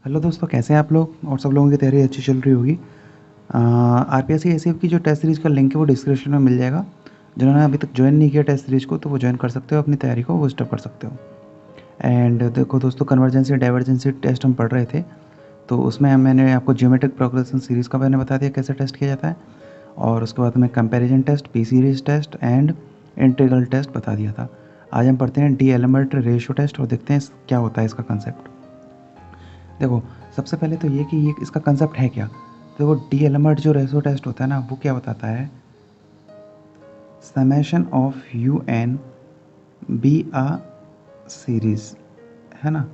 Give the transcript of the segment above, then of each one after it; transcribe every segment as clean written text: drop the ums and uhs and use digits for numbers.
Hello दोस्तों, कैसे हैं आप लोग? और सब लोगों की तैयारी अच्छी चल रही होगी। आरपीएससी एसीएफ की जो टेस्ट सीरीज़ का लिंक है वो डिस्क्रिप्शन में मिल जाएगा। जिन्होंने अभी तक ज्वाइन नहीं किया टेस्ट सीरीज़ को तो वो ज्वाइन कर सकते हो, अपनी तैयारी को बूस्ट अप कर सकते हो। एंड देखो दोस्तों, कन्वर्जेंसी डाइवर्जेंसी टेस्ट हम पढ़ रहे थे, तो उसमें मैंने आपको ज्योमेट्रिक प्रोग्रेशन सीरीज़ का मैंने बता दिया कैसे टेस्ट किया जाता है, और उसके बाद में comparison test, P series test and integral test बता दिया था। आज हम पढ़ते हैं डी एलिमेंट रेशियो टेस्ट और देखते हैं क्या होता है इसका कंसेप्ट। देखो, सबसे पहले तो ये कि ये इसका कंसेप्ट है क्या। तो वो डी एलिमेंट जो रेशियो टेस्ट होता है ना, वो क्या बताता है, summation of U N be a series, है ना,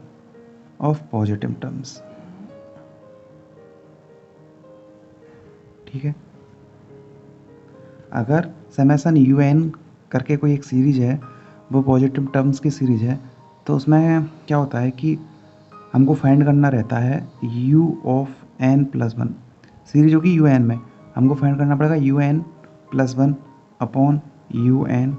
ऑफ पॉजिटिव टर्म्स। ठीक है, अगर समेशन यू एन करके कोई एक सीरीज है, वो पॉजिटिव टर्म्स की सीरीज है, तो उसमें क्या होता है कि हमको फाइंड करना रहता है u of n plus one. Series होगी यू एन में, हमको फाइंड करना पड़ेगा U N plus one upon U N.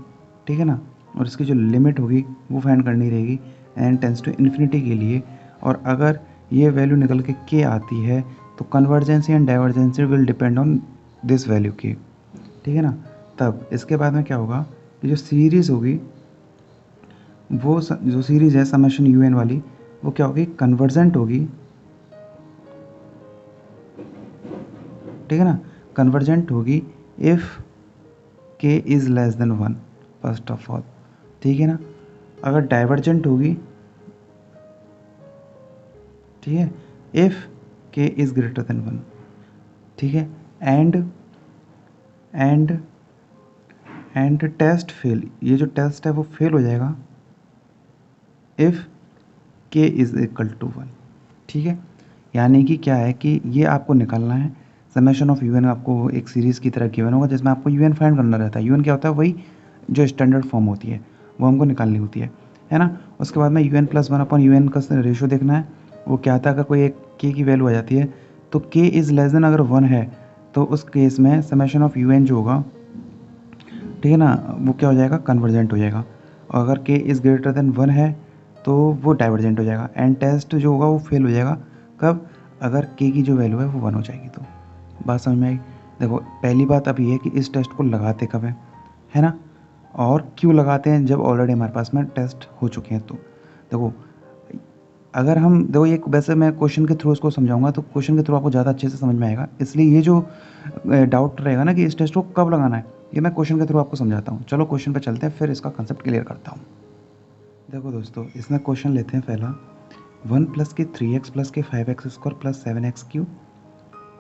ठीक है ना, और इसकी जो लिमिट होगी वो फाइंड करनी रहेगी n टेंस टू इन्फिनिटी के लिए। और अगर ये वैल्यू निकल के k आती है तो convergency and divergency will depend on this value k। ठीक है ना, तब इसके बाद में क्या होगा कि जो सीरीज़ होगी, वो जो सीरीज़ है समेशन यू एन वाली, वो क्या होगी, कन्वर्जेंट होगी। ठीक है ना, कन्वर्जेंट होगी इफ़ के is less than one, first of all. ठीक है ना, अगर डाइवर्जेंट होगी, ठीक है, इफ़ के इज़ ग्रेटर देन वन। ठीक है, and and and test fail, ये जो टेस्ट है वो फेल हो जाएगा इफ़ के इज़ इक्वल टू वन। ठीक है, यानी कि क्या है कि ये आपको निकालना है समेशन ऑफ यूएन। आपको एक सीरीज़ की तरह गिवन होगा जिसमें आपको यूएन फाइंड करना रहता है। यूएन क्या होता है, वही जो स्टैंडर्ड फॉर्म होती है वो हमको निकालनी होती है ना। उसके बाद में UN plus one upon UN का रेशियो देखना है। वो क्या आता है, अगर कोई एक के की वैल्यू आ जाती है तो के इज़ लेस देन अगर वन है तो उस केस में समेशन ऑफ यूएन जो होगा, ठीक है ना, वो क्या हो जाएगा, कन्वर्जेंट हो जाएगा। और अगर के इज़ ग्रेटर देन वन है तो वो डाइवर्जेंट हो जाएगा। एंड टेस्ट जो होगा वो फेल हो जाएगा, कब, अगर के की जो वैल्यू है वो वन हो जाएगी। तो बात समझ में आई। देखो, पहली बात अब ये है कि इस टेस्ट को लगाते कब है ना, और क्यों लगाते हैं जब ऑलरेडी हमारे पास में टेस्ट हो चुके हैं। तो देखो, अगर हम देखो ये वैसे मैं क्वेश्चन के थ्रू इसको समझाऊंगा तो क्वेश्चन के थ्रू आपको ज़्यादा अच्छे से समझ में आएगा, इसलिए ये जो डाउट रहेगा ना कि इस टेस्ट को कब लगाना है, ये मैं क्वेश्चन के थ्रू आपको समझाता हूँ। चलो क्वेश्चन पे चलते हैं, फिर इसका कंसेप्ट क्लियर करता हूँ। देखो दोस्तों, इसमें क्वेश्चन लेते हैं पहला, वन प्लस के थ्री एक्स प्लस के five x square plus seven x Q.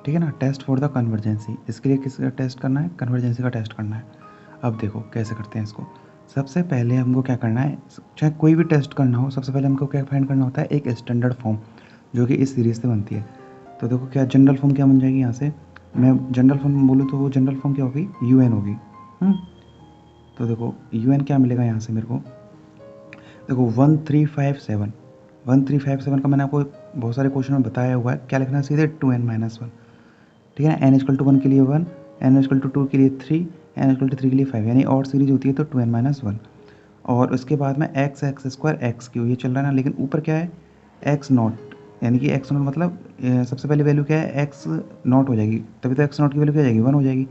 ठीक है ना, टेस्ट फॉर द कन्वर्जेंसी। इसके लिए किसका टेस्ट करना है, कन्वर्जेंसी का टेस्ट करना है। अब देखो कैसे करते हैं इसको। सबसे पहले हमको क्या करना है, चाहे कोई भी टेस्ट करना हो, सबसे पहले हमको क्या फाइंड करना होता है, एक स्टैंडर्ड फॉर्म जो कि इस सीरीज़ से बनती है। तो देखो क्या जनरल फॉर्म क्या बन जाएगी, यहाँ से मैं जनरल फॉर्म बोलूँ तो वो जनरल फॉर्म क्या होगी, यू एन होगी। तो देखो यू एन क्या मिलेगा यहाँ से मेरे को, देखो 1357, 1357 का मैंने आपको बहुत सारे क्वेश्चन में बताया हुआ है। क्या लिखना है, सीधे 2n-1। ठीक है ना, n इक्वल टू वन के लिए 1, n इक्वल टू 2 के लिए 3, n इक्वल टू 3 के लिए 5, यानी और सीरीज होती है तो 2n-1। और उसके बाद में x x square x Q, ये चल रहा है ना, लेकिन ऊपर क्या है, एक्स नॉट, यानी कि एक्स नॉट मतलब सबसे पहले वैल्यू क्या है, एक्स नॉट हो जाएगी, तभी तो एक्स नॉट की वैल्यू क्या हो जाएगी, 1 हो जाएगी।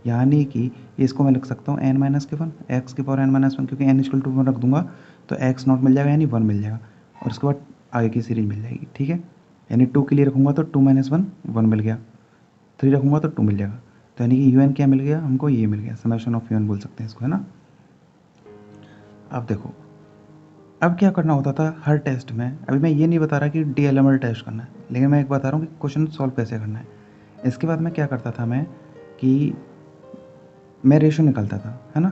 यानी कि इसको मैं लिख सकता हूँ n-1, एक्स की पावर n-1, क्योंकि n इक्वल टू 1 रख दूंगा तो एक्स नॉट मिल जाएगा यानी 1 मिल जाएगा, और उसके बाद आगे की सीरीज मिल जाएगी। ठीक है, यानी 2 के लिए रखूँगा तो 2-1 1 मिल गया, 3 रखूँगा तो 2 मिल जाएगा। तो यानी कि यू एन क्या मिल गया हमको, ये मिल गया, समेशन ऑफ यू एन बोल सकते हैं इसको, है ना। अब देखो, अब क्या करना होता था हर टेस्ट में, अभी मैं ये नहीं बता रहा कि D L M L test करना है, लेकिन मैं एक बता रहा हूँ कि क्वेश्चन सॉल्व कैसे करना है। इसके बाद में क्या करता था मैं कि मैं रेशो निकालता था, है ना।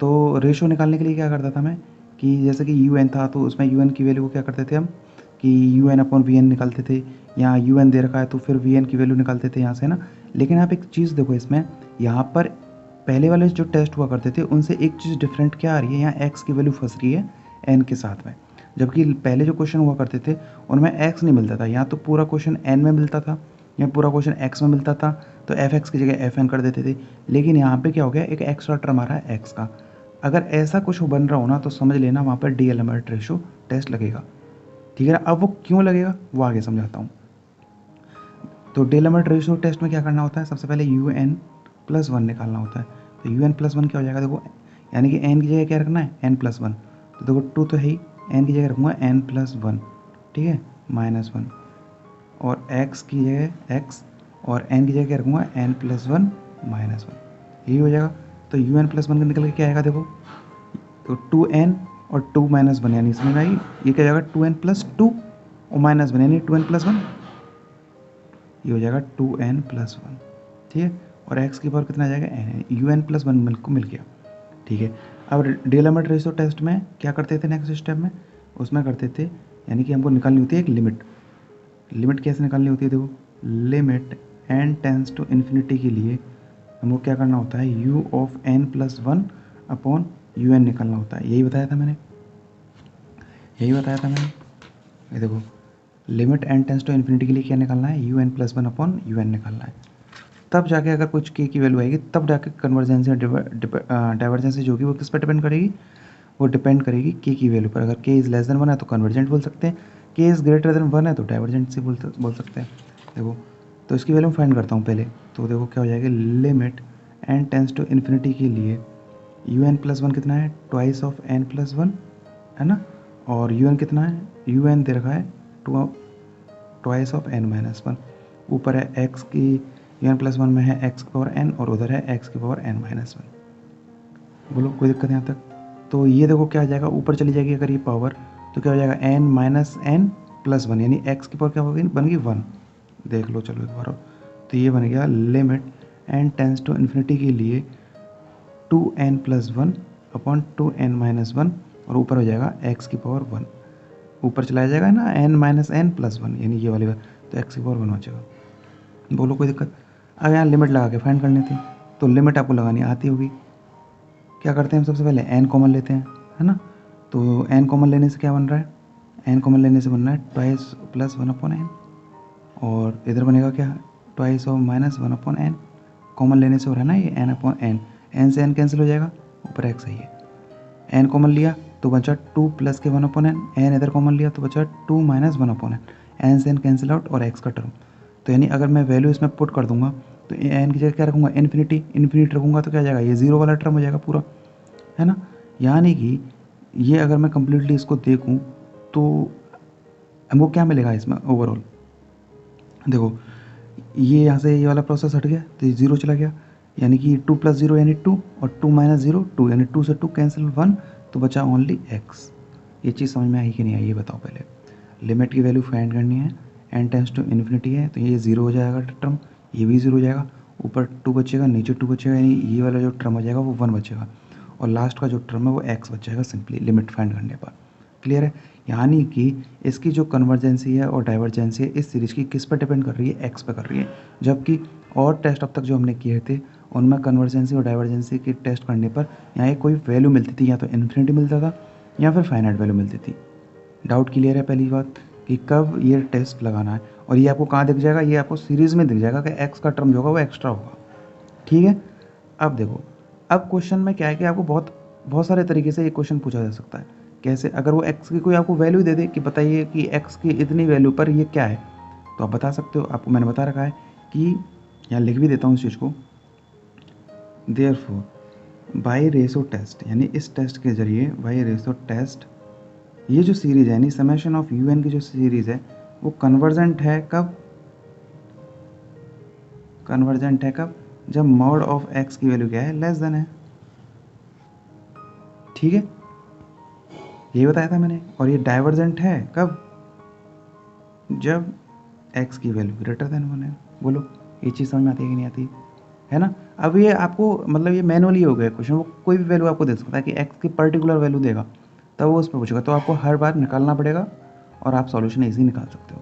तो रेशो निकालने के लिए क्या करता था मैं कि जैसे कि यू एन था तो उसमें यू एन की वैल्यू को क्या करते थे हम कि U N upon V N निकालते थे। यहाँ यू एन दे रखा है तो फिर वी एन की वैल्यू निकालते थे यहाँ से ना। लेकिन आप एक चीज़ देखो इसमें, यहाँ पर पहले वाले जो टेस्ट हुआ करते थे उनसे एक चीज़ डिफरेंट क्या आ रही है, यहाँ एक्स की वैल्यू फंस रही है एन के साथ में, जबकि पहले जो क्वेश्चन हुआ करते थे उनमें एक्स नहीं मिलता था। यहाँ तो पूरा क्वेश्चन एन में मिलता था, यहाँ पूरा क्वेश्चन एक्स में मिलता था, तो एफ एक्स की जगह एफ एन कर देते थे। लेकिन यहाँ पे क्या हो गया, एक एक्स्ट्रा टर्म आ रहा है एक्स का। अगर ऐसा कुछ बन रहा हो ना तो समझ लेना वहाँ पर D L M L ratio test लगेगा। ठीक है ना। अब वो क्यों लगेगा वो आगे समझाता हूँ। तो डिलेमिट रेशियो टेस्ट में क्या करना होता है, सबसे पहले UN+1 निकालना होता है। तो UN+1 क्या हो जाएगा, देखो यानी कि n की जगह क्या रखना है, n+1। तो देखो 2 तो है ही, n की जगह रखूँगा n+1, ठीक है, -1, और x की जगह x, और n की जगह क्या रखूँगा n+1 -1, यही हो जाएगा। तो UN+1 का निकल के क्या आएगा, देखो तो 2n और 2 -1, यानी समझ में आई, ये क्या जाएगा 2n+2 और -1 यानी 2n+1, ये हो जाएगा 2n+1, ठीक है। और x की पावर कितना आ जाएगा n, UN+1 को मिल गया, ठीक है। अब डिलेमिट रेशियो टेस्ट में क्या करते थे, नेक्स्ट स्टेप में उसमें करते थे, यानी कि हमको निकालनी होती है एक लिमिट। लिमिट कैसे निकालनी होती है, देखो limit n tends to infinity के लिए हमको क्या करना होता है, u(n+1) अपॉन un निकालना होता है। यही बताया था मैंने, ये देखो limit n tends to infinity के लिए क्या निकालना है, un+1 अपॉन un निकालना है। तब जाके अगर कुछ k की वैल्यू आएगी तब जाके कन्वर्जेंस या डाइवर्जेंसी जो होगी वो किस पर डिपेंड करेगी, वो डिपेंड करेगी k की वैल्यू पर। अगर k इज़ लेस देन 1 है तो कन्वर्जेंट बोल सकते हैं, k इज़ ग्रेटर देन 1 है तो डाइवर्जेंसी बोल सकते हैं। देखो तो इसकी वैल्यू फाइंड करता हूँ पहले। तो देखो क्या हो जाएगा, limit n tends to infinity के लिए un+1 कितना है, ट्वाइस ऑफ n+1 है ना, और un कितना है, un दे रखा है ट्वाइस ऑफ n-1, ऊपर है x की un+1 में है x की पावर n और उधर है x की पावर n-1। बोलो कोई दिक्कत यहाँ तक। तो ये देखो क्या आ जाएगा, ऊपर चली जाएगी अगर ये पावर तो क्या हो जाएगा n-n+1, यानी x की पावर क्या होगी, बन गई 1। देख लो चलो एक बार। तो ये बन गया limit n tends to infinity के लिए 2n+1 अपॉन 2n-1, और ऊपर हो जाएगा x की पावर 1, ऊपर चला जाएगा ना n-n+1, यानी ये वाली बात, तो x की पावर 1 हो जाएगा। बोलो कोई दिक्कत। अब यहाँ लिमिट लगा के फाइंड करनी थी, तो लिमिट आपको लगानी आती होगी। क्या करते हैं हम, सबसे पहले n कॉमन लेते हैं, है ना। तो n कॉमन लेने से क्या बन रहा है, n कॉमन लेने से बन रहा है ट्वाइस +1 अपॉन n, और इधर बनेगा क्या, twice of -1 upon n। Common लेने से हो रहा है ना ये n अपॉन n, n से n कैंसिल हो जाएगा, ऊपर x है ये। n कॉमन लिया तो बचा 2 प्लस के 1 अपॉन n इधर कॉमन लिया तो बचा 2 - 1 अपॉन n से n कैंसिल आउट और x का टर्म। तो यानी अगर मैं वैल्यू इसमें पुट कर दूंगा तो n की जगह क्या रखूँगा, इन्फिनिटी रखूँगा तो क्या जाएगा, ये 0 वाला टर्म हो जाएगा पूरा, है ना। यानी कि ये अगर मैं कम्प्लीटली इसको देखूँ तो हमको क्या मिलेगा इसमें ओवरऑल, देखो ये यहाँ से ये वाला प्रोसेस हट गया तो ये 0 चला गया, यानी कि 2 + 0 यानी 2 और 2 - 0 2, यानी 2 से 2 कैंसिल 1, तो बचा ओनली x। ये चीज़ समझ में आई कि नहीं आई, ये बताओ पहले। लिमिट की वैल्यू फाइंड करनी है, n टेंस टू इन्फिनिटी है तो ये 0 हो जाएगा टर्म, ये भी 0 हो जाएगा, ऊपर 2 बचेगा नीचे 2 बचेगा, यानी ये वाला जो टर्म हो जाएगा वो 1 बचेगा, और लास्ट का जो टर्म है वो x बच जाएगा सिंपली लिमिट फाइंड करने पर। क्लियर है। यानी कि इसकी जो कन्वर्जेंसी है और डाइवर्जेंसी है इस सीरीज की किस पर डिपेंड कर रही है, एक्स पर कर रही है। जबकि और टेस्ट अब तक जो हमने किए थे उनमें कन्वर्जेंसी और डाइवर्जेंसी के टेस्ट करने पर यहाँ एक कोई वैल्यू मिलती थी, या तो इन्फिनिटी मिलता था या फिर फाइनाइट वैल्यू मिलती थी। डाउट क्लियर है पहली बात कि कब ये टेस्ट लगाना है, और ये आपको कहाँ दिख जाएगा, ये आपको सीरीज़ में दिख जाएगा कि एक्स का टर्म जो होगा वो एक्स्ट्रा होगा, ठीक है। अब देखो, अब क्वेश्चन में क्या है कि आपको बहुत सारे तरीके से ये क्वेश्चन पूछा जा सकता है। कैसे, अगर वो x की कोई आपको वैल्यू दे दे कि बताइए कि x की इतनी वैल्यू पर ये क्या है, तो आप बता सकते हो। आपको मैंने बता रखा है कि यहाँ लिख भी देता हूँ इस चीज़ को, देयरफॉर बाय रेशो टेस्ट, यानी इस टेस्ट के जरिए बाय रेशो टेस्ट, ये जो सीरीज है यानी समेशन ऑफ un की जो सीरीज है वो कन्वर्जेंट है कब, जब मॉड ऑफ x की वैल्यू क्या है, लेस देन है, ठीक है, यही बताया था मैंने। और ये डाइवर्जेंट है कब, जब x की वैल्यू ग्रेटर देन 1 है। बोलो ये चीज़ समझ में आती है कि नहीं आती है ना। अब ये आपको मतलब ये मैनुअली हो गया क्वेश्चन, वो कोई भी वैल्यू आपको दे सकता है कि x की पर्टिकुलर वैल्यू देगा तब वो उस पर पूछेगा, तो आपको हर बार निकालना पड़ेगा और आप सॉल्यूशन ईजी निकाल सकते हो,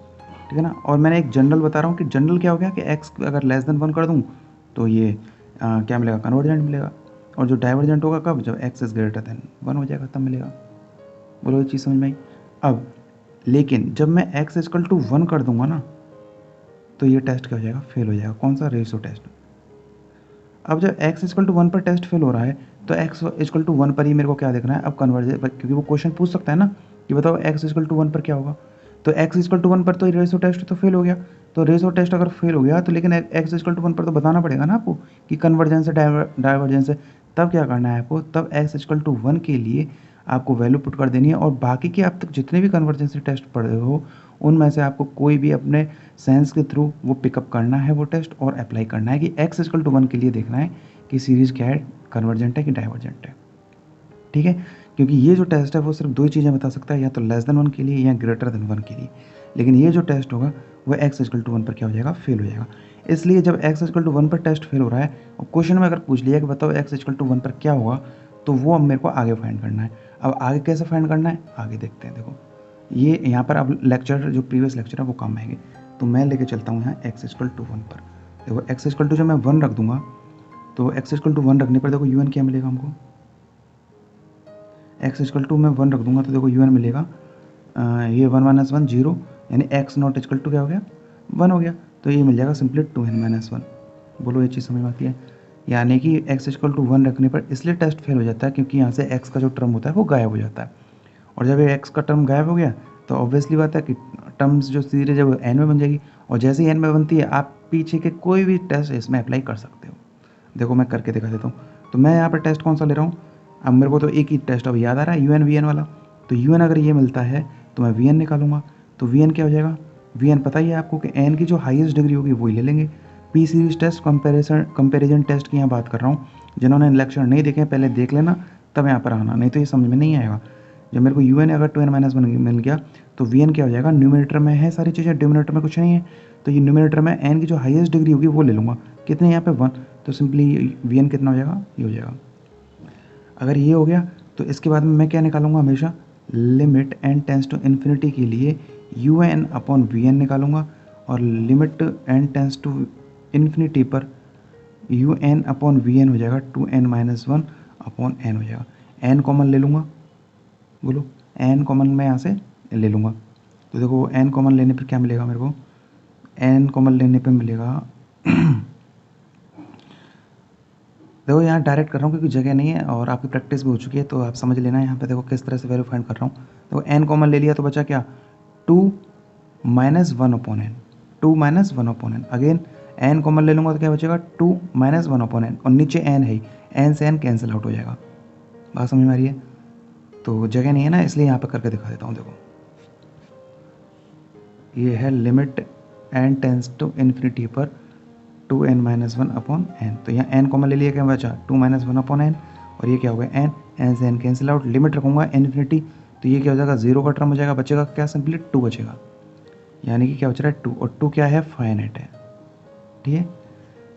ठीक है ना। और मैंने एक जनरल बता रहा हूँ कि जनरल क्या हो गया कि x अगर लेस देन 1 कर दूँ तो ये क्या मिलेगा, कन्वर्जेंट मिलेगा, और जो डाइवर्जेंट होगा कब, जब x इज ग्रेटर देन 1 हो जाएगा तब मिलेगा। बोलो ये चीज़ समझ में आई। अब लेकिन जब मैं x = 1 कर दूंगा ना तो ये टेस्ट क्या हो जाएगा, फेल हो जाएगा। कौन सा, रेशो टेस्ट। अब जब x = 1 पर टेस्ट फेल हो रहा है तो x = 1 पर ही मेरे को क्या देखना है अब, कन्वर्जेंट, क्योंकि वो क्वेश्चन पूछ सकता है ना कि बताओ x = 1 पर क्या होगा। तो x=1 पर तो रेशो टेस्ट तो फेल हो गया। तो रेशो टेस्ट अगर फेल हो गया तो लेकिन x=1 पर तो बताना पड़ेगा ना आपको कि कन्वर्जेंस है डाइवर्जेंस है। तब क्या करना है आपको, तब x=1 के लिए आपको वैल्यू पुट कर देनी है और बाकी के अब तक जितने भी कन्वर्जेंसी टेस्ट पढ़े हो उनमें से आपको कोई भी अपने सेंस के थ्रू वो पिकअप करना है वो टेस्ट और अप्लाई करना है कि x=1 के लिए देखना है कि सीरीज़ क्या है, कन्वर्जेंट है कि डाइवर्जेंट है। ठीक है, क्योंकि ये जो टेस्ट है वो सिर्फ दो ही चीज़ें बता सकता है, या तो >1 के लिए या >1 के लिए। लेकिन ये जो टेस्ट होगा वो x=1 पर क्या हो जाएगा, फेल हो जाएगा। इसलिए जब x=1 पर टेस्ट फेल हो रहा है और क्वेश्चन में अगर पूछ लिया कि बताओ x=1 पर क्या होगा, तो वो अब मेरे को आगे फाइंड करना है। अब आगे कैसे फाइंड करना है आगे देखते हैं। देखो ये यहाँ पर अब लेक्चर जो प्रीवियस लेक्चर है वो काम आएंगे। तो मैं लेके चलता हूँ यहाँ x=1 पर। देखो x= जब मैं 1 रख दूंगा तो x=1 रखने पर देखो un क्या मिलेगा हमको, x= मैं 1 रख दूंगा तो देखो un मिलेगा ये 1 - 1 0, यानी x0 क्या हो गया 1 हो गया। तो ये मिल जाएगा सिंपली 2n - 1। बोलो ये चीज़ समझ में आती है। यानी कि x=1 रखने पर इसलिए टेस्ट फेल हो जाता है क्योंकि यहाँ से x का जो टर्म होता है वो गायब हो जाता है। और जब ये x का टर्म गायब हो गया तो ऑब्वियसली बात है कि टर्म्स जो सीरीज है वो n में बन जाएगी, और जैसे ही n में बनती है आप पीछे के कोई भी टेस्ट इसमें अप्लाई कर सकते हो। देखो मैं करके दिखा देता हूँ। तो मैं यहाँ पर टेस्ट कौन सा ले रहा हूँ, अब मेरे को तो एक ही टेस्ट अब याद आ रहा है un vn वाला। तो un अगर ये मिलता है तो मैं vn निकालूंगा। तो vn क्या हो जाएगा, vn पता ही है आपको कि n की जो हाईएस्ट डिग्री होगी वही ले लेंगे। P series test comparison test की यहाँ बात कर रहा हूँ। जिन्होंने लेक्चर नहीं देखे पहले देख लेना, तब यहाँ पर आना, नहीं तो ये समझ में नहीं आएगा। जब मेरे को un अगर 2n - 1 मिल गया तो vn क्या हो जाएगा, न्यूमरेटर में है सारी चीज़ें, डिनोमिनेटर में कुछ नहीं है। तो ये न्यूमरेटर में n की जो हाईएस्ट डिग्री होगी वो ले लूँगा। कितने यहाँ पे 1, तो सिंपली vn कितना हो जाएगा, ये हो जाएगा। अगर ये हो गया तो इसके बाद में मैं क्या निकालूंगा, हमेशा limit n tends to infinity के लिए un/vn निकालूंगा, और limit n tends to infinity पर un/vn हो जाएगा 2n - 1/n हो जाएगा। n कॉमन ले लूँगा, बोलो n कॉमन मैं यहाँ से ले लूँगा। तो देखो n कॉमन लेने पर क्या मिलेगा मेरे को, n कॉमन लेने पर मिलेगा देखो यहाँ डायरेक्ट कर रहा हूँ क्योंकि जगह नहीं है और आपकी प्रैक्टिस भी हो चुकी है, तो आप समझ लेना। यहाँ पे देखो किस तरह से वैल्यू फाइंड कर रहा हूँ। देखो n कॉमन ले लिया तो बचा क्या, 2 - 1/n, 2 - 1/n। Again n common ले लूँगा तो क्या बचेगा, 2 - 1/n, और नीचे n है, n से n कैंसिल आउट हो जाएगा। बात समझ में आ रही है। तो जगह नहीं है ना, इसलिए यहाँ पे करके दिखा देता हूँ। देखो ये है limit n tends to infinity पर 2n - 1/n। तो यहाँ n कॉमन ले लिया, क्या बचा 2 - 1/n, और ये क्या हो गया n से n कैंसिल आउट, लिमिट रखूँगा इन्फिनिटी, तो ये क्या हो जाएगा 0 का टर्म हो जाएगा, बचेगा क्या, सिंपली 2 बचेगा। यानी कि क्या बच रहा है 2, और 2 क्या है, फाइनाइट है। ठीक है,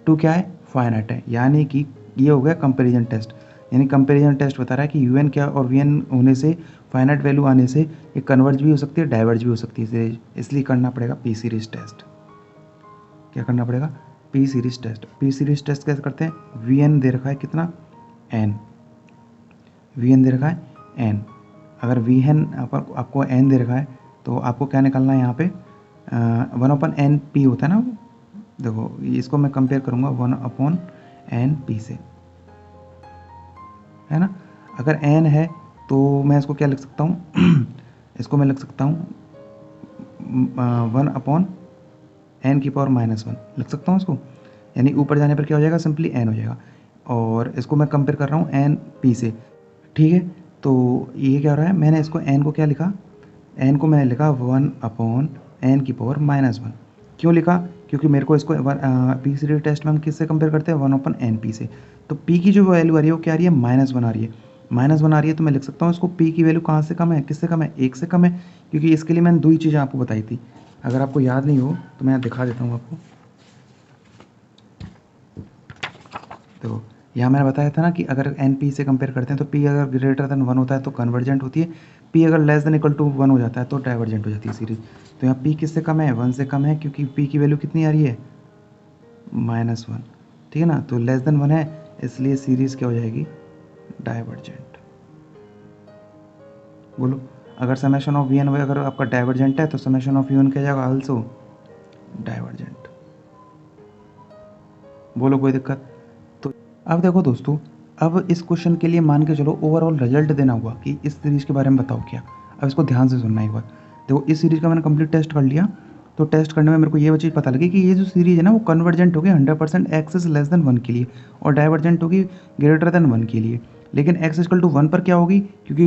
2 क्या है, फाइनाइट है। यानी कि ये हो गया कंपेरिजन टेस्ट। यानी कंपेरिजन टेस्ट बता रहा है कि un क्या और vn होने से, फाइनाइट वैल्यू आने से ये कन्वर्ज भी हो सकती है, डाइवर्ज भी हो सकती है। इसलिए करना पड़ेगा पी सीरीज टेस्ट। क्या करना पड़ेगा, P series test. P series test कैसे करते हैं, vn दे रखा है कितना, n, vn दे रखा है n। अगर vn आपको n दे रखा है तो आपको क्या निकालना है यहाँ पे, 1/n/p होता है ना। देखो इसको मैं कंपेयर करूँगा 1/n/p से, है ना। अगर n है तो मैं इसको क्या लिख सकता हूँ इसको मैं लिख सकता हूँ 1/n⁻⁻1 लिख सकता हूँ इसको। यानी ऊपर जाने पर क्या हो जाएगा, सिंपली n हो जाएगा। और इसको मैं कंपेयर कर रहा हूँ n/p से। ठीक है, तो ये क्या हो रहा है, मैंने इसको n को क्या लिखा, n को मैंने लिखा 1/n⁻⁻1। क्यों लिखा, क्योंकि मेरे को इसको पी सीरीज टेस्ट में हम किससे कंपेयर करते हैं, 1/n/p से। तो p की जो वैल्यू आ रही है वो क्या आ रही है, -1 आ रही है। -1 आ रही है तो मैं लिख सकता हूँ इसको, p की वैल्यू कहाँ से कम है, किससे कम है, 1 से कम है। क्योंकि इसके लिए मैंने दो ही चीज़ें आपको बताई थी। अगर आपको याद नहीं हो तो मैं दिखा देता हूँ आपको। देखो यहाँ मैंने बताया था ना कि अगर n/p से कंपेयर करते हैं तो p अगर ग्रेटर देन 1 होता है तो कन्वर्जेंट होती है, p अगर लेस देन इक्वल टू 1 हो जाता है तो डाइवर्जेंट हो जाती है सीरीज। तो यहाँ p किससे कम है, 1 से कम है, क्योंकि p की वैल्यू कितनी आ रही है, -1। ठीक है ना, तो लेस देन 1 है, इसलिए सीरीज क्या हो जाएगी, डाइवर्जेंट। बोलो अगर समेशन ऑफ vn अगर आपका डाइवर्जेंट है तो समेशन ऑफ un क्या जाएगा, आल्सो डाइवर्जेंट। बोलो कोई दिक्कत। तो अब देखो दोस्तों, अब इस क्वेश्चन के लिए मान के चलो ओवरऑल रिजल्ट देना होगा कि इस सीरीज के बारे में बताओ क्या। अब इसको ध्यान से सुनना एक बार। देखो इस सीरीज़ का मैंने कंप्लीट टेस्ट कर लिया, तो टेस्ट करने में मेरे को ये चीज़ पता लगी कि ये जो सीरीज़ है ना वो कन्वर्जेंट होगी 100% एक्स इज लेस देन 1 के लिए और डाइवर्जेंट होगी ग्रेटर देन 1 के लिए। लेकिन एक्स इक्वल टू 1 पर क्या होगी, क्योंकि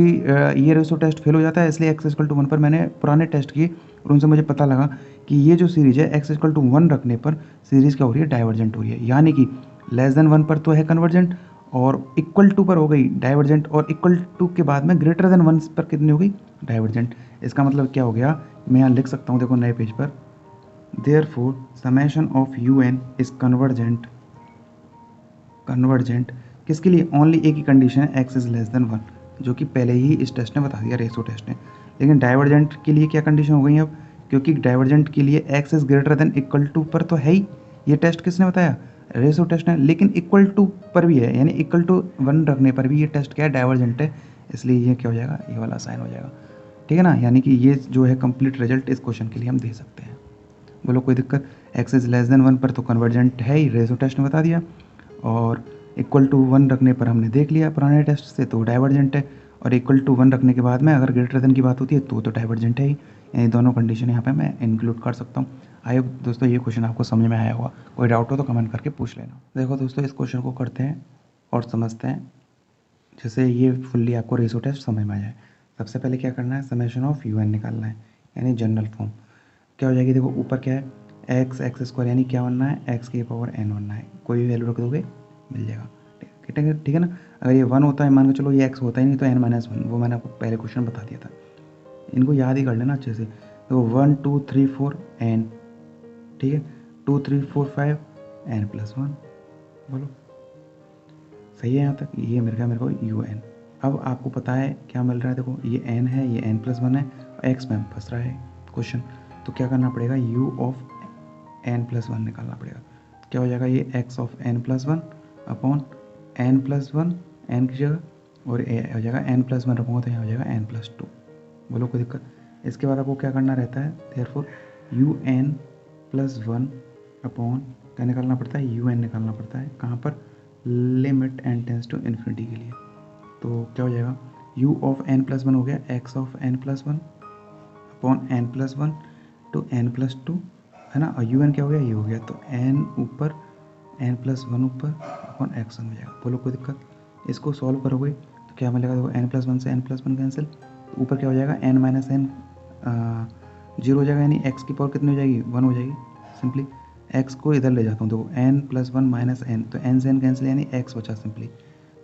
ये रेशो टेस्ट फेल हो जाता है, इसलिए एक्स इक्वल टू 1 पर मैंने पुराने टेस्ट किए और उनसे मुझे पता लगा कि ये जो सीरीज़ है एक्स इक्वल टू 1 रखने पर सीरीज़ क्या हो रही है, डाइवर्जेंट हो रही है। यानी कि लेस देन 1 पर तो है कन्वर्जेंट और इक्वल टू पर हो गई डाइवर्जेंट, और इक्वल टू के बाद में ग्रेटर देन 1 पर कितनी हो गई, डाइवर्जेंट। इसका मतलब क्या हो गया, मैं यहाँ लिख सकता हूँ, देखो नए पेज पर, therefore summation of un is convergent किसके लिए, ओनली एक ही कंडीशन है, x इज लेस देन 1, जो कि पहले ही इस टेस्ट ने बता दिया, रेशो टेस्ट ने। लेकिन डाइवर्जेंट के लिए क्या कंडीशन हो गई अब, क्योंकि डाइवर्जेंट के लिए x is greater than equal to पर तो है ही, ये टेस्ट किसने बताया, रेशो टेस्ट ने। लेकिन इक्वल टू पर भी है, यानी इक्वल टू 1 रखने पर भी ये टेस्ट क्या है, डाइवर्जेंट है, इसलिए ये क्या हो जाएगा, ये वाला साइन हो जाएगा। ठीक है ना, यानी कि ये जो है कंप्लीट रिजल्ट इस क्वेश्चन के लिए हम दे सकते हैं। बोलो कोई दिक्कत, एक्स इज लेस देन 1 पर तो कन्वर्जेंट है ही, रेशो टेस्ट ने बता दिया, और इक्वल टू 1 रखने पर हमने देख लिया पुराने टेस्ट से तो डाइवर्जेंट है, और इक्वल टू 1 रखने के बाद में अगर ग्रेटर देन की बात होती है तो डाइवर्जेंट है ही। यानी दोनों कंडीशन यहाँ पे मैं इंक्लूड कर सकता हूँ। आई होप दोस्तों ये क्वेश्चन आपको समझ में आया होगा, कोई डाउट हो तो कमेंट करके पूछ लेना। देखो दोस्तों इस क्वेश्चन को करते हैं और समझते हैं, जैसे ये फुल्ली आपको रेशो टेस्ट समझ में आ जाए। सबसे पहले क्या करना है, समेशन ऑफ यू एन निकालना है, यानी जनरल फॉर्म क्या हो जाएगी, देखो ऊपर क्या है, एक्स स्क्वायर, यानी क्या बनना है, एक्स की पावर एन बनना है, कोई भी वैल्यू रख दोगे मिल जाएगा। ठीक है ना, अगर ये 1 होता है, मान के चलो ये एक्स होता ही नहीं तो n माइनस 1, वो मैंने आपको पहले क्वेश्चन बता दिया था, इनको याद ही कर लेना अच्छे से। देखो 1 2 3 4 n, ठीक है, 2 3 4 5 n प्लस 1, बोलो सही है यहाँ तक, ये मेरे को यू एन। अब आपको पता है क्या मिल रहा है, देखो ये n है, ये n प्लस 1 है, और x में फंस रहा है क्वेश्चन, तो क्या करना पड़ेगा, u ऑफ n प्लस 1 निकालना पड़ेगा। क्या हो जाएगा, ये x of n plus 1 upon n plus 1 n की जगह, और ये हो जाएगा n प्लस 1 रखूँगा तो यहाँ हो जाएगा n प्लस 2, बोलो कोई दिक्कत। इसके बाद आपको क्या करना रहता है, therefore U N plus 1 upon क्या निकालना पड़ता है, यू एन निकालना पड़ता है, कहाँ पर, limit N tends to infinity के लिए। तो क्या हो जाएगा, u ऑफ n प्लस 1 हो गया x of n plus 1 upon n plus 1 to n plus 2, है ना, और यू एन क्या हो गया, ये हो गया, तो n ऊपर n प्लस 1 ऊपर अपॉन x हो जाएगा, बोलो कोई दिक्कत। इसको सॉल्व करोगे तो क्या मिलेगा, देखो n प्लस 1 से n प्लस 1 कैंसिल, तो ऊपर क्या हो जाएगा, n माइनस n 0 हो जाएगा, यानी x की पावर कितनी हो जाएगी, 1 हो जाएगी। सिंपली x को इधर ले जाता हूँ, देखो n प्लस 1 माइनस n, तो n से n कैंसिल, यानी x बचा सिंपली,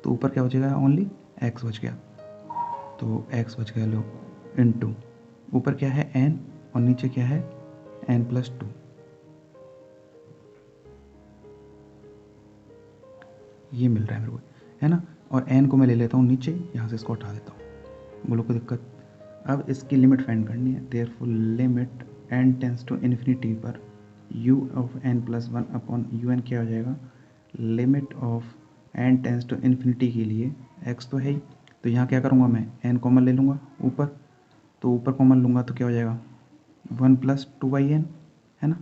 तो ऊपर क्या हो जाएगा, ओनली x बच गया, तो x बच गया, लो इनटू ऊपर क्या है n और नीचे क्या है n प्लस 2, ये मिल रहा है मेरे को, है ना, और n को मैं ले लेता हूँ नीचे, यहाँ से इसको हटा देता हूँ, बोलो कोई दिक्कत। अब इसकी लिमिट फाइंड करनी है, therefore limit n tends to infinity पर u of n plus 1 upon U N क्या हो जाएगा, limit of n tends to infinity के लिए x तो है ही, तो यहाँ क्या करूँगा मैं, n कॉमन ले लूँगा ऊपर, तो ऊपर कॉमन लूँगा तो क्या हो जाएगा 1 प्लस 2/n, है ना,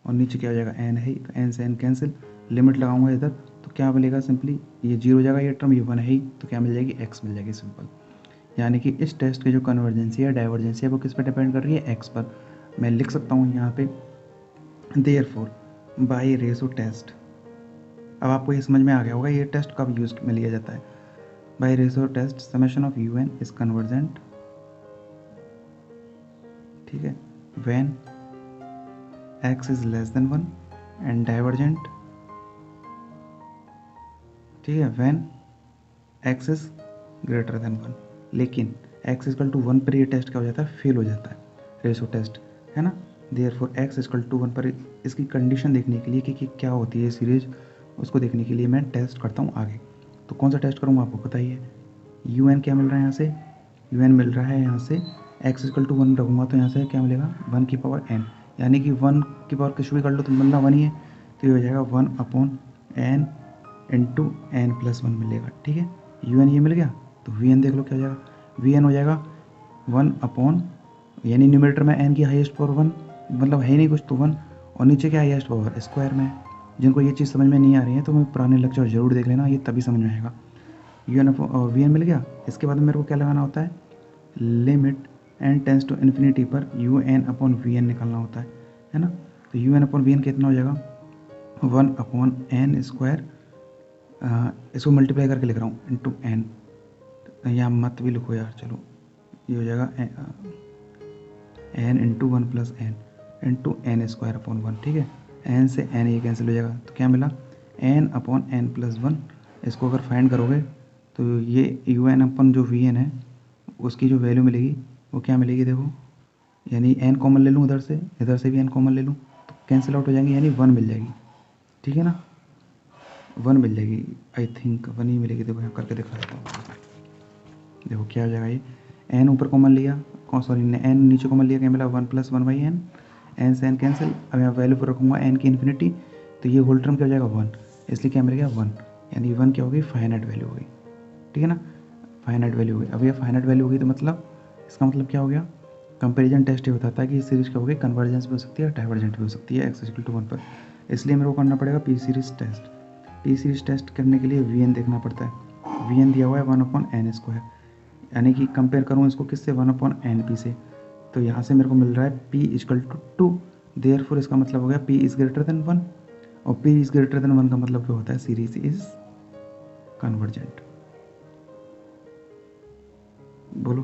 और नीचे क्या हो जाएगा n है ही, तो n से n कैंसिल, लिमिट लगाऊंगा इधर तो क्या मिलेगा, सिंपली ये 0 हो जाएगा, ये टर्म, ये 1 है ही, तो क्या मिल जाएगी, x मिल जाएगी सिंपल। यानी कि इस टेस्ट की जो कन्वर्जेंसी है, डाइवर्जेंसी है, वो किस पर डिपेंड कर रही है, x पर। मैं लिख सकता हूँ यहाँ पे, देयरफॉर बाय रेशो टेस्ट। अब आपको ये समझ में आ गया होगा ये टेस्ट कब यूज में लिया जाता है, by ratio test summation of U N is convergent, ठीक है, when x is less than 1 and divergent, ठीक है, when x is greater than 1। लेकिन x इक्वल टू 1 पर ये टेस्ट क्या हो जाता है, फेल हो जाता है, रेशो टेस्ट, है ना। देयरफॉर x इक्वल टू 1 पर इसकी कंडीशन देखने के लिए कि क्या होती है सीरीज, उसको देखने के लिए मैं टेस्ट करता हूँ आगे। तो कौन सा टेस्ट करूँगा आपको पता ही है, यू एन क्या मिल रहा है यहाँ से, यू एन मिल रहा है यहाँ से, x इक्वल टू 1 रखूँगा तो यहाँ से क्या मिलेगा, 1 की पावर n, यानी कि 1 की पावर कुछ भी कर लो तो मिलना 1 ही है, तो ये हो जाएगा 1 upon n into N plus 1 मिलेगा, ठीक है। यू एन ये मिल गया, तो वी एन देख लो क्या हो जाएगा, वी एन हो जाएगा 1 अपॉन, यानी न्यूमरेटर में n की हाईएस्ट पावर 1, मतलब है ही नहीं कुछ तो 1, और नीचे क्या हाईएस्ट पावर स्क्वायर में। जिनको ये चीज़ समझ में नहीं आ रही है तो मैं पुराने लेक्चर जरूर देख लेना, ये तभी समझ में आएगा। यू एन और वी एन मिल गया। इसके बाद मेरे को क्या लगाना होता है, limit N tends to infinity पर U N upon V n निकालना होता है ना। तो U N upon V n कितना हो जाएगा, 1 अपॉन एन स्क्वायर, इसको मल्टीप्लाई करके लिख रहा हूँ, इंटू एन, यहाँ मत भी लिखो यार, चलो ये हो जाएगा N into 1 plus N into N square upon 1, ठीक है। एन से एन ये कैंसिल हो जाएगा, तो क्या मिला, एन अपॉन एन प्लस 1। इसको अगर फाइंड करोगे तो ये यू एन अपन जो वी एन है उसकी जो वैल्यू मिलेगी वो क्या मिलेगी, देखो, यानी एन कॉमन ले लूँ इधर से भी एन कॉमन ले लूँ तो कैंसिल आउट हो जाएंगे, यानी 1 मिल जाएगी, ठीक है ना, 1 मिल जाएगी, आई थिंक 1 ही मिलेगी। देखो यहाँ करके दिखा देता हूँ, देखो क्या हो जाएगा, ये एन ऊपर कॉमन लिया, सॉरी एन नीचे कॉमन लिया, क्या मिला, 1 प्लस 1 बाई एन से एन कैंसिल, अब यहाँ वैल्यू पर रखूँगा एन की इन्फिनिटी, तो ये होल टर्म क्या हो जाएगा 1, इसलिए क्या मिल गया 1, यानी 1 क्या होगी, फाइनाइट वैल्यू होगी, ठीक है ना, फाइनाइट वैल्यू होगी। अब ये फाइनाइट वैल्यू होगी तो मतलब इसका मतलब क्या हो गया, कंपैरिजन टेस्ट ये बताता है कि इस सीरीज क्या होगी, कन्वर्जेंस भी हो सकती है, डाइवर्जेंट भी हो सकती है x = 1 पर। इसलिए मेरे को करना पड़ेगा P series test. P series test करने के लिए वी एन देखना पड़ता है, वी एन दिया हुआ है 1/n², यानी कि कंपेयर करूँ इसको किससे, 1/np से, तो यहाँ से मेरे को मिल रहा है p = 2, देयरफॉर इसका मतलब हो गया p इज़ ग्रेटर देन 1, और p इज़ ग्रेटर देन 1 का मतलब क्या होता है, सीरीज इज कन्वर्जेंट। बोलो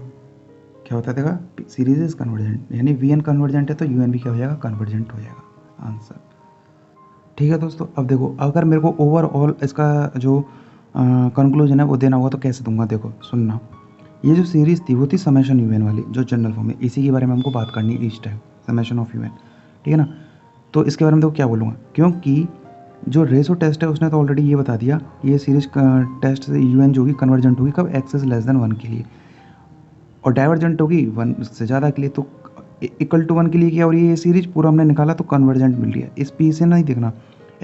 क्या होता है, देखा, सीरीज इज कन्वर्जेंट, यानी वी एन कन्वर्जेंट है तो यू एन भी क्या हो जाएगा, कन्वर्जेंट हो जाएगा, आंसर। ठीक है दोस्तों, अब देखो अगर मेरे को ओवरऑल इसका जो कंक्लूजन है वो देना होगा तो कैसे दूंगा, देखो सुनना, ये जो सीरीज़ थी वो थी समेशन यू एन वाली, जो जनरल फॉर्म है, इसी के बारे में हमको बात करनी है each time, summation of U N, ठीक है ना। तो इसके बारे में देखो क्या बोलूँगा, क्योंकि जो रेशो टेस्ट है उसने तो ऑलरेडी ये बता दिया कि ये सीरीज टेस्ट से यू एन जो होगी कन्वर्जेंट होगी कब, एक्स इज लेस देन 1 के लिए, और डाइवर्जेंट होगी 1 से ज़्यादा के लिए, तो इक्वल टू 1 के लिए किया, और ये सीरीज पूरा हमने निकाला तो कन्वर्जेंट मिल गया। इस पी से नहीं देखना,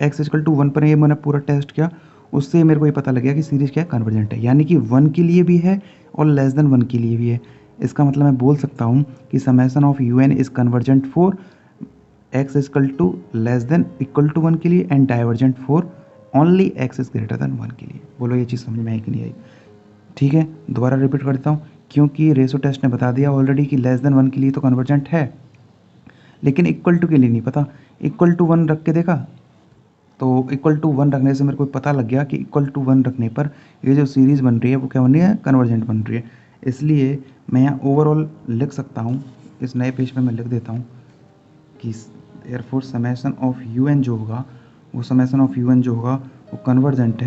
x = 1 पर ये मैंने पूरा टेस्ट किया, उससे मेरे को ये पता लग गया कि सीरीज क्या है, कन्वर्जेंट है, यानी कि 1 के लिए भी है और लेस देन 1 के लिए भी है। इसका मतलब मैं बोल सकता हूँ कि summation of U N is convergent for x = 1 के लिए and divergent for only x is greater than 1 के लिए। बोलो ये चीज़ समझ में आई कि नहीं आई, ठीक है, दोबारा रिपीट करता हूँ, क्योंकि रेशो टेस्ट ने बता दिया ऑलरेडी कि लेस देन 1 के लिए तो कन्वर्जेंट है, लेकिन इक्वल टू के लिए नहीं पता। इक्वल टू 1 रख के देखा, तो इक्वल टू 1 रखने से मेरे को पता लग गया कि इक्वल टू 1 रखने पर ये जो सीरीज़ बन रही है वो क्या बन रही है, कन्वर्जेंट बन रही है। इसलिए मैं यहाँ ओवरऑल लिख सकता हूँ, इस नए पेज पे मैं लिख देता हूँ कि therefore summation of U N जो होगा, वो समेशन ऑफ यू एन जो होगा वो कन्वर्जेंट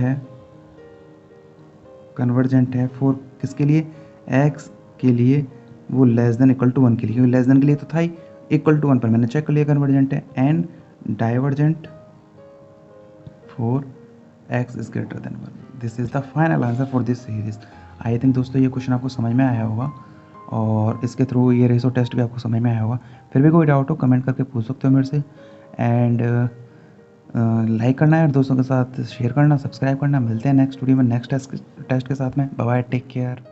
है फॉर किसके लिए, x के लिए, वो लेस देन इक्वल टू 1 के लिए, क्योंकि लेस देन के लिए तो था ही, इक्वल टू 1 पर मैंने चेक कर लिया कन्वर्जेंट है, and divergent for x is greater than 1। This is the final answer for this series. I think दोस्तों ये क्वेश्चन आपको समझ में आया होगा, और इसके थ्रू ये रेशो टेस्ट भी आपको समझ में आया होगा। फिर भी कोई डाउट हो कमेंट करके पूछ सकते हो मेरे से, एंड लाइक करना है और दोस्तों के साथ शेयर करना, सब्सक्राइब करना। मिलते हैं नेक्स्ट वीडियो में नेक्स्ट टेस्ट के साथ में। Bye bye, take care.